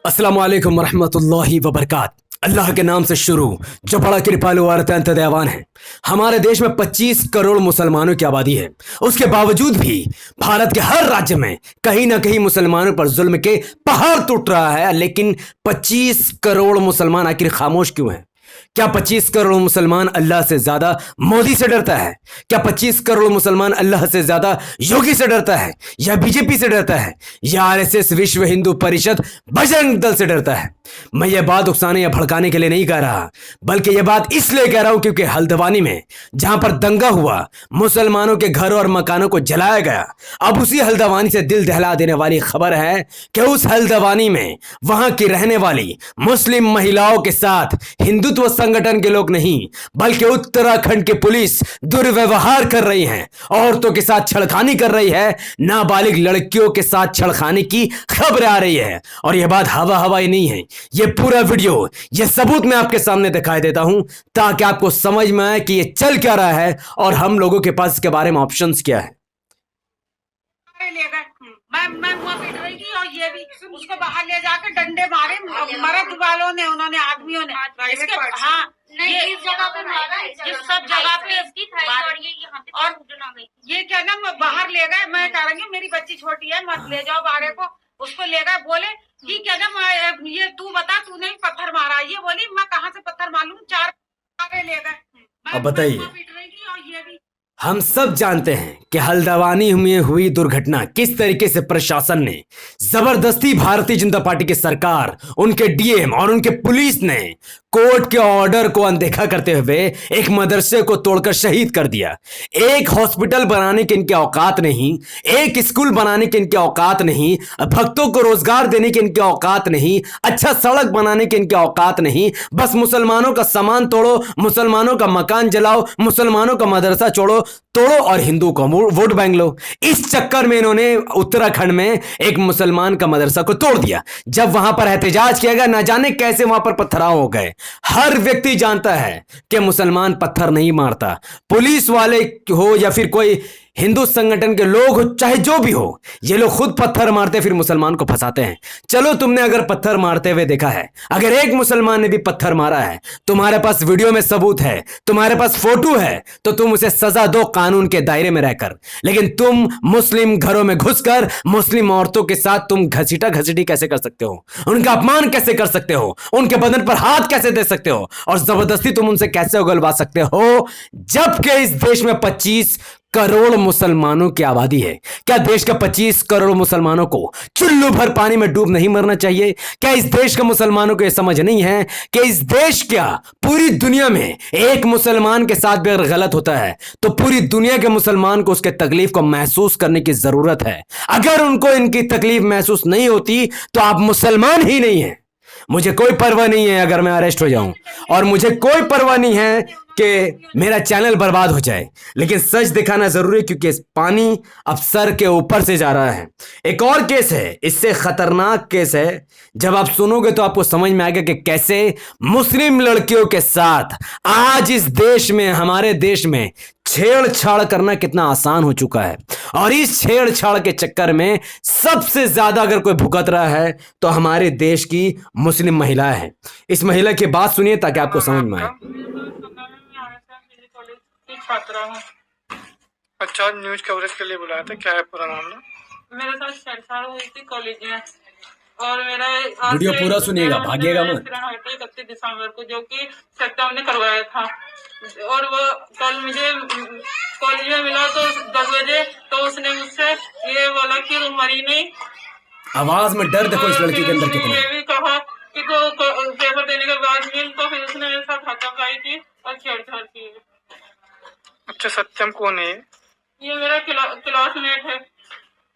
अस्सलाम वालेकुम रहमतुल्लाहि व बरकात। अल्लाह के नाम से शुरू जो बड़ा कृपालु और अत्यंत दयावान है। हमारे देश में 25 करोड़ मुसलमानों की आबादी है। उसके बावजूद भी भारत के हर राज्य में कहीं ना कहीं मुसलमानों पर जुल्म के पहाड़ टूट रहा है। लेकिन 25 करोड़ मुसलमान आखिर खामोश क्यों हैं? क्या 25 करोड़ मुसलमान अल्लाह से ज्यादा मोदी से डरता है? क्या 25 करोड़ मुसलमान अल्लाह से ज्यादा योगी से डरता है, या बीजेपी से डरता है, या आरएसएस विश्व हिंदू परिषद बजरंग दल से डरता है? मैं ये बात उकसाने या भड़काने के लिए नहीं कह रहा, बल्कि यह बात इसलिए कह रहा हूं क्योंकि हल्द्वानी में जहां पर दंगा हुआ, मुसलमानों के घरों और मकानों को जलाया गया, अब उसी हल्द्वानी से दिल दहला देने वाली खबर है कि उस हल्द्वानी में वहां की रहने वाली मुस्लिम महिलाओं के साथ हिंदुत्व संगठन के लोग नहीं बल्कि उत्तराखंड की पुलिस दुर्व्यवहार कर रही है, औरतों के साथ छेड़खानी कर रही है, नाबालिग लड़कियों के साथ छेड़खानी की खबर आ रही है। और यह बात हवा हवाई नहीं है, यह पूरा वीडियो, यह सबूत मैं आपके सामने दिखाई देता हूं ताकि आपको समझ में आए कि यह चल क्या रहा है और हम लोगों के पास इसके बारे में ऑप्शंस क्या है। मैं मुँह पीट रही थी और ये भी उसको बाहर ले जाकर डंडे मारे मर्द वालों ने, उन्होंने आदमियों ने इसके हाँ ये इस जगह पे मारा, ये सब जगह पे इसकी और ये क्या ना बाहर ले गए। मैं कह रही हूँ मेरी बच्ची छोटी है, मत ले जाओ बाहर को। उसको ले गए, बोले कि क्या ना ये तू बता तूने पत्थर मारा। ये बोली मैं कहाँ से पत्थर मालूम, 4 ले गए। अब बताइए, पीट रही थी और ये भी हम सब जानते हैं कि हल्द्वानी में हुई दुर्घटना किस तरीके से प्रशासन ने जबरदस्ती भारतीय जनता पार्टी की सरकार, उनके डीएम और उनके पुलिस ने कोर्ट के ऑर्डर को अनदेखा करते हुए एक मदरसे को तोड़कर शहीद कर दिया। एक हॉस्पिटल बनाने की इनकी औकात नहीं, एक स्कूल बनाने की इनकी औकात नहीं, भक्तों को रोजगार देने की इनकी औकात नहीं, अच्छा सड़क बनाने की इनकी औकात नहीं। बस मुसलमानों का सामान तोड़ो, मुसलमानों का मकान जलाओ, मुसलमानों का मदरसा तोड़ो और हिंदू को वोट बैंक लो। इस चक्कर में इन्होंने उत्तराखंड में एक मुसलमान का मदरसा को तोड़ दिया। जब वहां पर एहतजाज किया गया, ना जाने कैसे वहां पर पत्थराव हो गए। हर व्यक्ति जानता है कि मुसलमान पत्थर नहीं मारता, पुलिस वाले हो या फिर कोई हिंदू संगठन के लोग हो, चाहे जो भी हो, ये लोग खुद पत्थर मारते फिर मुसलमान को फंसाते हैं। चलो, तुमने अगर पत्थर मारते हुए देखा है, अगर एक मुसलमान ने भी पत्थर मारा है, तुम्हारे पास वीडियो में सबूत है, तुम्हारे पास फोटो है, तो तुम उसे सजा दो कानून के दायरे में रहकर। लेकिन तुम मुस्लिम घरों में घुसकर मुस्लिम औरतों के साथ तुम घसीटा घसीटी कैसे कर सकते हो, उनका अपमान कैसे कर सकते हो, उनके बदन पर हाथ कैसे दे सकते हो, और जबरदस्ती तुम उनसे कैसे उगलवा सकते हो, जबकि इस देश में 25 करोड़ मुसलमानों की आबादी है। क्या देश के 25 करोड़ मुसलमानों को चुल्लू भर पानी में डूब नहीं मरना चाहिए? क्या इस देश के मुसलमानों को यह समझ नहीं है कि इस देश, क्या पूरी दुनिया में एक मुसलमान के साथ भी अगर गलत होता है तो पूरी दुनिया के मुसलमान को उसके तकलीफ को महसूस करने की जरूरत है। अगर उनको इनकी तकलीफ महसूस नहीं होती तो आप मुसलमान ही नहीं है। मुझे कोई परवाह नहीं है अगर मैं अरेस्ट हो जाऊं, और मुझे कोई परवाह नहीं है कि मेरा चैनल बर्बाद हो जाए, लेकिन सच दिखाना जरूरी है क्योंकि पानी अब सर के ऊपर से जा रहा है। एक और केस है, इससे खतरनाक केस है। जब आप सुनोगे तो आपको समझ में आएगा कि कैसे मुस्लिम लड़कियों के साथ आज इस देश में, हमारे देश में छेड़छाड़ करना कितना आसान हो चुका है। और इस छेड़छाड़ के चक्कर में सबसे ज्यादा अगर कोई भुगत रहा है तो हमारे देश की मुस्लिम महिला है। इस महिला की बात सुनिए ताकि आपको समझ में आए। छात्रा हूँ। अच्छा, न्यूज कवरेज के लिए बुलाया था, क्या है पूरा मामला? मेरे साथ छेड़छाड़ हुई थी कॉलेज में, और मेरा वीडियो पूरा सुनिएगा, भागिएगा मत। 31 दिसंबर को, जो कि सत्ता ने करवाया था, और वो कल मुझे कॉलेज में मिला तो 10 बजे, तो उसने मुझसे ये बोला कि तुम मरी नहीं। आवाज में डर देखो इस लड़की के अंदर कितना। ये भी कहा कि तो पेपर देने के बाद मिल, तो फिर उसने मेरे साथ हाथापाई की और छेड़छाड़ की। अच्छा, सत्यम कौन है? ये मेरा क्लासमेट है।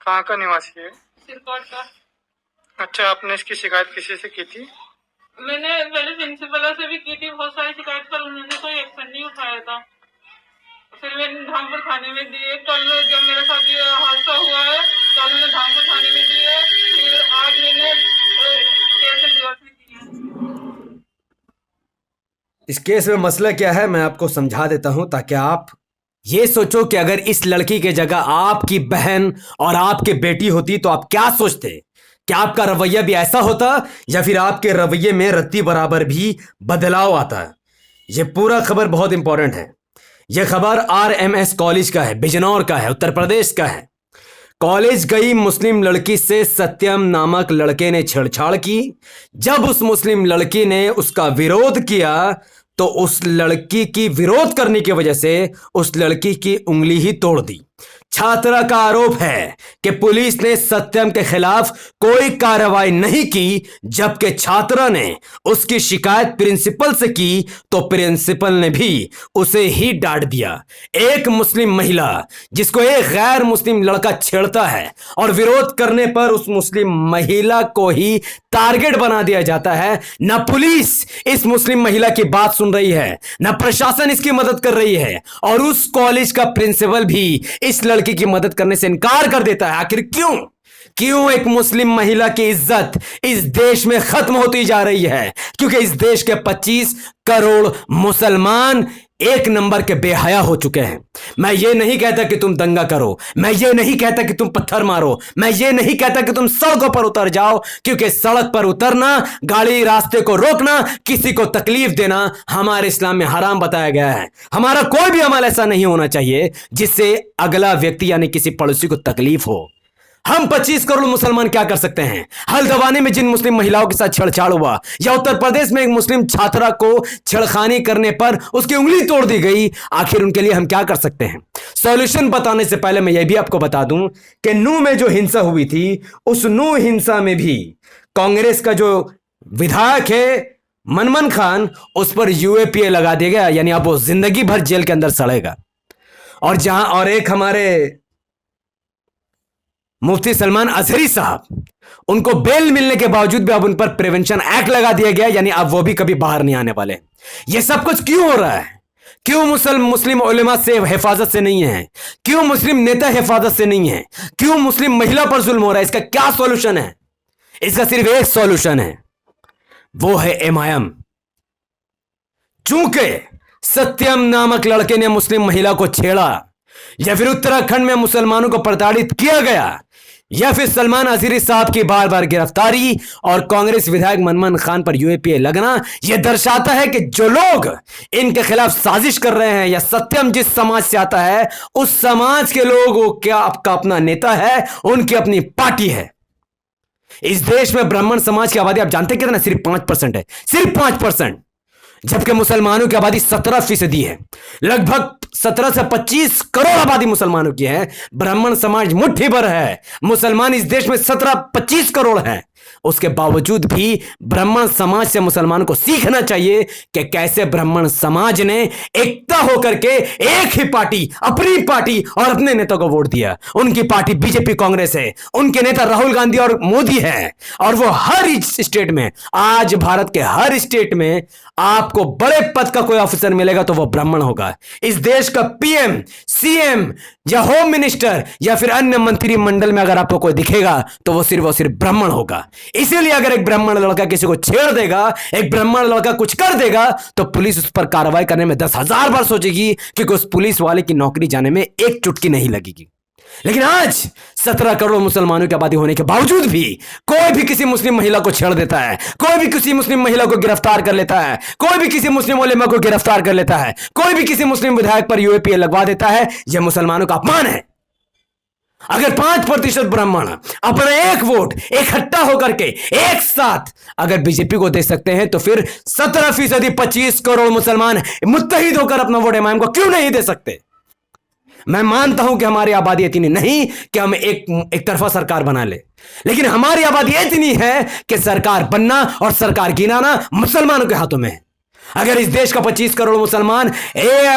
कहाँ का निवासी है? सिरकोट का। अच्छा, आपने इसकी शिकायत किसी से की थी? मैंने पहले प्रिंसिपल से भी की थी बहुत सारी शिकायत, पर उन्होंने कोई एक्शन नहीं उठाया था। फिर मैंने धामपुर थाने में दिए। कल जब मेरे साथ ये हादसा हुआ है, कल मैंने धामपुर थाने में दिए, फिर आज मैंने केस दिवस में दिए। इस केस में मसला क्या है मैं आपको समझा देता हूं ताकि आप ये सोचो कि अगर इस लड़की के जगह आपकी बहन और आपकी बेटी होती तो आप क्या सोचते। क्या आपका रवैया भी ऐसा होता या फिर आपके रवैये में रत्ती बराबर भी बदलाव आता? यह पूरा खबर बहुत इंपॉर्टेंट है। यह खबर RMS कॉलेज का है, बिजनौर का है, उत्तर प्रदेश का है। कॉलेज गई मुस्लिम लड़की से सत्यम नामक लड़के ने छेड़छाड़ की। जब उस मुस्लिम लड़की ने उसका विरोध किया तो उस लड़की की विरोध करने की वजह से उस लड़की की उंगली ही तोड़ दी। छात्रा का आरोप है कि पुलिस ने सत्यम के खिलाफ कोई कार्रवाई नहीं की, जबकि छात्रा ने उसकी शिकायत प्रिंसिपल से की तो प्रिंसिपल ने भी उसे ही डांट दिया। एक मुस्लिम महिला जिसको एक गैर मुस्लिम लड़का छेड़ता है और विरोध करने पर उस मुस्लिम महिला को ही टारगेट बना दिया जाता है। न पुलिस इस मुस्लिम महिला की बात सुन रही है, न प्रशासन इसकी मदद कर रही है, और उस कॉलेज का प्रिंसिपल भी इस लड़की की मदद करने से इनकार कर देता है। आखिर क्यों एक मुस्लिम महिला की इज्जत इस देश में खत्म होती जा रही है? क्योंकि इस देश के 25 करोड़ मुसलमान एक नंबर के बेहया हो चुके हैं। मैं ये नहीं कहता कि तुम दंगा करो, मैं ये नहीं कहता कि तुम पत्थर मारो, मैं ये नहीं कहता कि तुम सड़कों पर उतर जाओ, क्योंकि सड़क पर उतरना, गाड़ी रास्ते को रोकना, किसी को तकलीफ देना हमारे इस्लाम में हराम बताया गया है। हमारा कोई भी अमल ऐसा नहीं होना चाहिए जिससे अगला व्यक्ति यानी किसी पड़ोसी को तकलीफ हो। हम 25 करोड़ मुसलमान क्या कर सकते हैं? हल्द्वानी में जिन मुस्लिम महिलाओं के साथ छेड़छाड़ हुआ, या उत्तर प्रदेश में एक मुस्लिम छात्रा को छेड़खानी करने पर उसकी उंगली तोड़ दी गई, आखिर उनके लिए हम क्या कर सकते हैं? सॉल्यूशन बताने से पहले मैं यह भी आपको बता दूं कि नूह में जो हिंसा हुई थी, उस नूह हिंसा में भी कांग्रेस का जो विधायक है मनमन खान, उस पर UAPA लगा दिया गया, यानी अब वो जिंदगी भर जेल के अंदर सड़ेगा। और एक हमारे मुफ्ती सलमान अजहरी साहब, उनको बेल मिलने के बावजूद भी अब उन पर प्रिवेंशन एक्ट लगा दिया गया, यानी अब वो भी कभी बाहर नहीं आने वाले। ये सब कुछ क्यों हो रहा है? क्यों मुस्लिम उलेमा से हिफाजत से नहीं है? क्यों मुस्लिम नेता हिफाजत से नहीं है? क्यों मुस्लिम महिला पर जुल्म हो रहा है? इसका क्या सॉल्यूशन है? इसका सिर्फ एक सॉल्यूशन है, वो है MIM। चूंकि सत्यम नामक लड़के ने मुस्लिम महिला को छेड़ा, या फिर उत्तराखंड में मुसलमानों को प्रताड़ित किया गया, या फिर सलमान अजहरी साहब की बार बार गिरफ्तारी और कांग्रेस विधायक मनमन खान पर UAPA लगना, यह दर्शाता है कि जो लोग इनके खिलाफ साजिश कर रहे हैं, या सत्यम जिस समाज से आता है उस समाज के लोगों क्या आपका अपना नेता है, उनकी अपनी पार्टी है। इस देश में ब्राह्मण समाज की आबादी आप जानते कितना? सिर्फ 5% है, सिर्फ 5%, जबकि मुसलमानों की आबादी 17% है। लगभग 17 से 25 करोड़ आबादी मुसलमानों की है। ब्राह्मण समाज मुट्ठी भर है, मुसलमान इस देश में 17-25 करोड़ है। उसके बावजूद भी ब्राह्मण समाज से मुसलमानों को सीखना चाहिए कि कैसे ब्राह्मण समाज ने एकता होकर के एक ही पार्टी, अपनी पार्टी और अपने नेता को वोट दिया। उनकी पार्टी BJP कांग्रेस है, उनके नेता राहुल गांधी और मोदी है, और वो हर स्टेट में, आज भारत के हर स्टेट में आपको बड़े पद का कोई ऑफिसर मिलेगा तो वो ब्राह्मण होगा। इस देश का PM, CM या होम मिनिस्टर या फिर अन्य मंत्रिमंडल में अगर आपको कोई दिखेगा तो वो सिर्फ ब्राह्मण होगा। इसीलिए अगर एक ब्राह्मण लड़का किसी को छेड़ देगा, एक ब्राह्मण लड़का कुछ कर देगा, तो पुलिस उस पर कार्रवाई करने में 10,000 बार सोचेगी, क्योंकि उस पुलिस वाले की नौकरी जाने में एक चुटकी नहीं लगेगी। लेकिन आज 17 करोड़ मुसलमानों की आबादी होने के बावजूद भी कोई भी किसी मुस्लिम महिला को छेड़ देता है, कोई भी किसी मुस्लिम महिला को गिरफ्तार कर लेता है, कोई भी किसी मुस्लिम उलेमा को गिरफ्तार कर लेता है, कोई भी किसी मुस्लिम विधायक पर UAPA लगवा देता है। यह मुसलमानों का अपमान है। अगर 5% ब्राह्मण अपना एक वोट इकट्ठा होकर के एक साथ अगर BJP को दे सकते हैं, तो फिर 17% 25 करोड़ मुसलमान मुत्तहिद होकर अपना वोट MIM को क्यों नहीं दे सकते? मैं मानता हूं कि हमारी आबादी इतनी नहीं कि हम एक तरफा सरकार बना ले, लेकिन हमारी आबादी इतनी है कि सरकार बनना और सरकार गिनाना मुसलमानों के हाथों में है। अगर इस देश का 25 करोड़ मुसलमान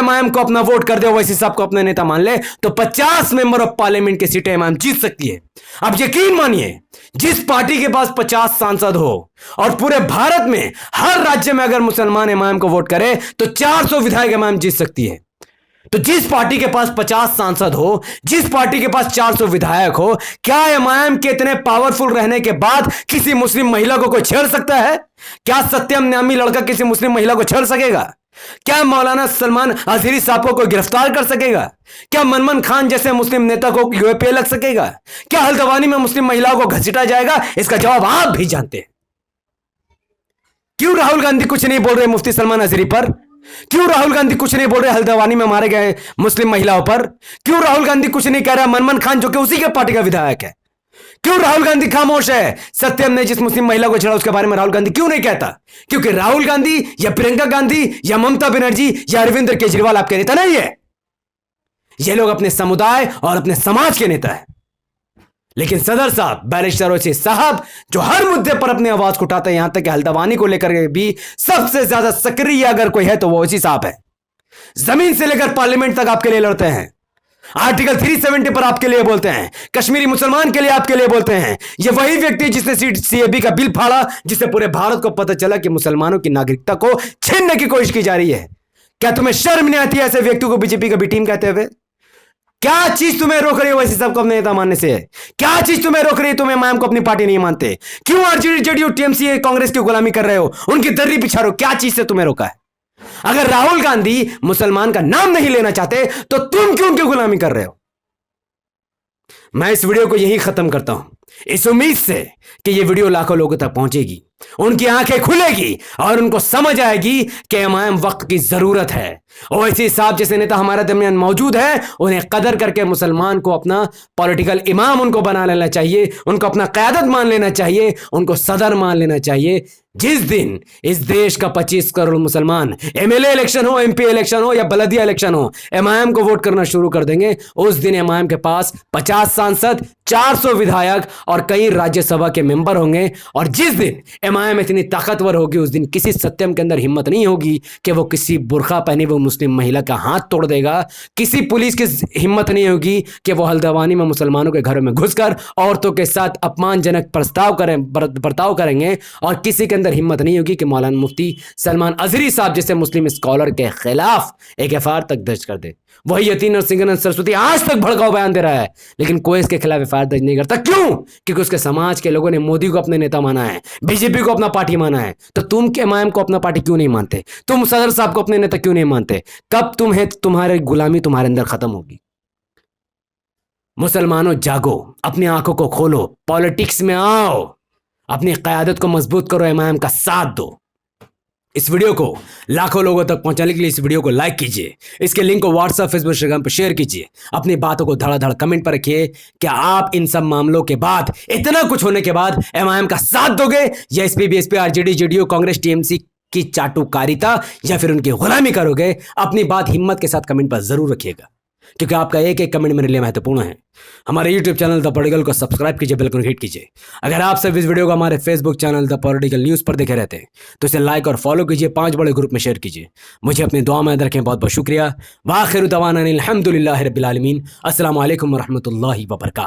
MIM को अपना वोट कर दे, वैसे साहब को अपने नेता मान ले, तो 50 मेंबर ऑफ पार्लियामेंट की सीटें MIM जीत सकती है। अब यकीन मानिए, जिस पार्टी के पास 50 सांसद हो और पूरे भारत में हर राज्य में अगर मुसलमान MIM को वोट करे तो 400 विधायक MIM जीत सकती है। तो जिस पार्टी के पास 50 सांसद हो, जिस पार्टी के पास 400 विधायक हो, क्या MIM के इतने पावरफुल रहने के बाद किसी मुस्लिम महिला को कोई छेड़ सकता है? क्या सत्यम नामी लड़का किसी मुस्लिम महिला को छेड़ सकेगा? क्या मौलाना सलमान अजहरी साहब को गिरफ्तार कर सकेगा? क्या मनमोहन खान जैसे मुस्लिम नेता को यूएपीए लग सकेगा? क्या हल्द्वानी में मुस्लिम महिलाओं को घसीटा जाएगा? इसका जवाब आप भी जानते हैं। क्यों राहुल गांधी कुछ नहीं बोल रहे मुफ्ती सलमान अजहरी पर? क्यों राहुल गांधी कुछ नहीं बोल रहे हल्द्वानी में मारे गए मुस्लिम महिलाओं पर? क्यों राहुल गांधी कुछ नहीं कह रहा मनमोहन खान जो कि उसी के पार्टी का विधायक है? क्यों राहुल गांधी खामोश है? सत्यम ने जिस मुस्लिम महिला को छेड़ा उसके बारे में राहुल गांधी क्यों नहीं कहता? क्योंकि राहुल गांधी या प्रियंका गांधी या ममता बनर्जी या अरविंद केजरीवाल आपके नेता नहीं है। ये लोग अपने समुदाय और अपने समाज के नेता है। लेकिन सदर साहब, बैरिस्टर ओवैसी साहब जो हर मुद्दे पर अपनी आवाज उठाते हैं, यहां तक कि हल्द्वानी को लेकर भी सबसे ज्यादा सक्रिय अगर कोई है तो वो ओवैसी साहब है। जमीन से लेकर पार्लियामेंट तक आपके लिए लड़ते हैं। आर्टिकल 370 पर आपके लिए बोलते हैं। कश्मीरी मुसलमान के लिए आपके लिए बोलते हैं। यह वही व्यक्ति जिसने सीएबी का बिल फाड़ा, जिससे पूरे भारत को पता चला कि मुसलमानों की नागरिकता को छीनने की कोशिश की जा रही है। क्या तुम्हें शर्म नहीं आती है ऐसे व्यक्ति को बीजेपी का भी टीम कहते हुए? क्या चीज तुम्हें रोक रही है वैसे सबको अपने नेता मानने से? क्या चीज तुम्हें रोक रही है? तुम इमाम को अपनी पार्टी नहीं मानते? क्यों आरजेडी, जेडीयू, टीएमसी कांग्रेस की गुलामी कर रहे हो? उनकी दर्री पिछा रहे हो? क्या चीज से तुम्हें रोका है? अगर राहुल गांधी मुसलमान का नाम नहीं लेना चाहते तो तुम क्यों उनकी गुलामी कर रहे हो? मैं इस वीडियो को यही खत्म करता हूं, इस उम्मीद से कि यह वीडियो लाखों लोगों तक पहुंचेगी, उनकी आंखें खुलेगी और उनको समझ आएगी कि इमाम वक्त की जरूरत है। ओवैसी साहब जैसे नेता हमारे दरमियान मौजूद है, उन्हें कदर करके मुसलमान को अपना पॉलिटिकल इमाम उनको बना लेना चाहिए, उनको अपना क़यादत मान लेना चाहिए, उनको सदर मान लेना चाहिए। जिस दिन इस देश का 25 करोड़ मुसलमान एमएलए इलेक्शन हो, एमपी इलेक्शन हो या बलदिया इलेक्शन हो, इमाम को वोट करना शुरू कर देंगे, उस दिन इमाम के पास 50 सांसद, 400 विधायक और कई राज्यसभा के मेंबर होंगे। और जिस दिन इमाम इतनी ताकतवर होगी, उस दिन किसी सत्यम के अंदर हिम्मत नहीं होगी कि वो किसी बुर्का पहने हुए मुस्लिम महिला का हाथ तोड़ देगा। किसी पुलिस की हिम्मत नहीं होगी कि वो हल्द्वानी में मुसलमानों के घरों में घुसकर औरतों के साथ अपमानजनक बर्ताव करेंगे। और किसी के अंदर हिम्मत नहीं होगी कि मौलाना मुफ्ती सलमान अजहरी साहब जैसे मुस्लिम स्कॉलर के खिलाफ एक एफआईआर तक दर्ज कर दे। वही यतीन और सिंगनंद सरस्वती आज तक भड़काऊ बयान दे रहा है, लेकिन कोई इसके खिलाफ एफआईआर दर्ज नहीं करता। क्यों? क्योंकि उसके समाज के लोगों ने मोदी को अपने नेता माना है, बीजेपी को अपना पार्टी माना है। तो तुम के इमाम को अपना पार्टी क्यों नहीं मानते? तुम सदर साहब को अपने नेता क्यों नहीं मानते? कब तुम्हारी गुलामी तुम्हारे अंदर खत्म होगी? मुसलमानों जागो, अपनी आंखों को खोलो, पॉलिटिक्स में आओ, अपनी क़यादत को मजबूत करो, इमाम का साथ दो। इस वीडियो को लाखों लोगों तक पहुंचाने के लिए इस वीडियो को लाइक कीजिए, इसके लिंक को व्हाट्सएप, फेसबुक, इंस्टाग्राम पर शेयर कीजिए। अपनी बातों को धड़ाधड़ कमेंट पर रखिए। क्या आप इन सब मामलों के बाद, इतना कुछ होने के बाद इमाम का साथ दोगे या SP, BSP, RJD, JDU, Congress, TMC की चाटुकारिता या फिर उनकी गुलामी करोगे? अपनी बात हिम्मत के साथ कमेंट पर जरूर रखिएगा, क्योंकि आपका एक एक कमेंट मेरे लिए महत्वपूर्ण है। हमारे YouTube चैनल द पॉलिटिकल को सब्सक्राइब कीजिए, बेल आइकन हिट कीजिए। अगर आप सब इस वीडियो को हमारे Facebook channel the political news पर देखे रहते हैं तो इसे लाइक और फॉलो कीजिए, 5 बड़े ग्रुप में शेयर कीजिए। मुझे अपनी दुआ में याद रखें। बहुत बहुत शुक्रिया। व आखिर दवाना अनिल हम्दुलिल्लाहि रब्बिल आलमीन। अस्सलामु अलैकुम व रहमतुल्लाहि व बरकातहू।